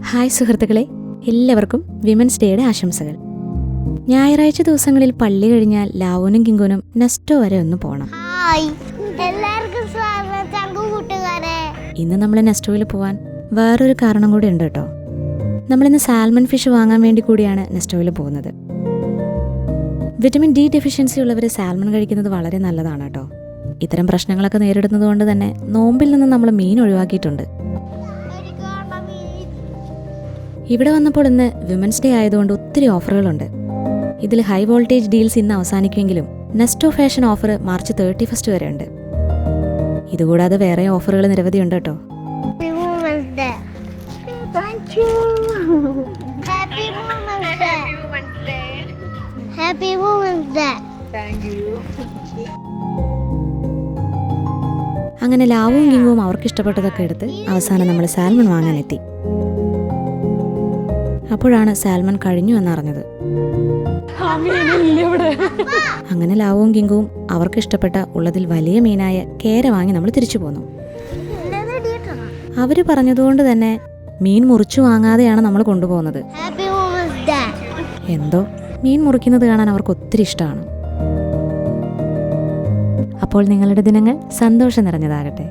Hi സുഹൃത്തുക്കളെ, എല്ലാവർക്കും women's ഡേയുടെ ആശംസകൾ. ഞായറാഴ്ച ദിവസങ്ങളിൽ പള്ളി കഴിഞ്ഞാൽ ലാവോനും കിങ്കോനും നെസ്റ്റോ വരെ ഒന്ന് പോകണം. ഇന്ന് നമ്മൾ നെസ്റ്റോയിൽ പോവാൻ വേറൊരു കാരണം കൂടി ഉണ്ട് കേട്ടോ. നമ്മളിന്ന് സാൽമൺ ഫിഷ് വാങ്ങാൻ വേണ്ടി കൂടിയാണ് നെസ്റ്റോയിൽ പോകുന്നത്. വിറ്റമിൻ ഡി ഡെഫിഷ്യൻസി ഉള്ളവർ സാൽമൺ കഴിക്കുന്നത് വളരെ നല്ലതാണ് കേട്ടോ. ഇത്തരം പ്രശ്നങ്ങളൊക്കെ നേരിടുന്നത് കൊണ്ട് തന്നെ നോമ്പിൽ നിന്ന് നമ്മൾ മീൻ ഒഴിവാക്കിയിട്ടുണ്ട്. ഇവിടെ വന്നപ്പോൾ ഇന്ന് വിമൻസ് ഡേ ആയതുകൊണ്ട് ഒത്തിരി ഓഫറുകളുണ്ട്. ഇതിൽ ഹൈ വോൾട്ടേജ് ഡീൽസ് ഇന്ന് അവസാനിക്കുമെങ്കിലും നെസ്റ്റോ ഫാഷൻ ഓഫർ മാർച്ച് 31 വരെ ഉണ്ട്. ഇതുകൂടാതെ വേറെ ഓഫറുകൾ നിരവധിയുണ്ട് കേട്ടോ. അങ്ങനെ ലാവും കിങ്ങും അവർക്ക് ഇഷ്ടപ്പെട്ടതൊക്കെ എടുത്ത് അവസാനം നമ്മൾ സാൽമൺ വാങ്ങാനെത്തി. അപ്പോഴാണ് സാൽമൺ കഴിഞ്ഞു എന്നറിഞ്ഞത്. അങ്ങനെ ലാവും കിങ്കും അവർക്ക് ഇഷ്ടപ്പെട്ട ഉള്ളതിൽ വലിയ മീനായ കേര വാങ്ങി നമ്മൾ തിരിച്ചു പോന്നു. അവര് പറഞ്ഞതുകൊണ്ട് തന്നെ മീൻ മുറിച്ചു വാങ്ങാതെയാണ് നമ്മൾ കൊണ്ടുപോകുന്നത്. എന്തോ മീൻ മുറിക്കുന്നത് കാണാൻ അവർക്ക് ഒത്തിരി ഇഷ്ടമാണ്. അപ്പോൾ നിങ്ങളുടെ ദിനങ്ങൾ സന്തോഷം നിറഞ്ഞതാകട്ടെ.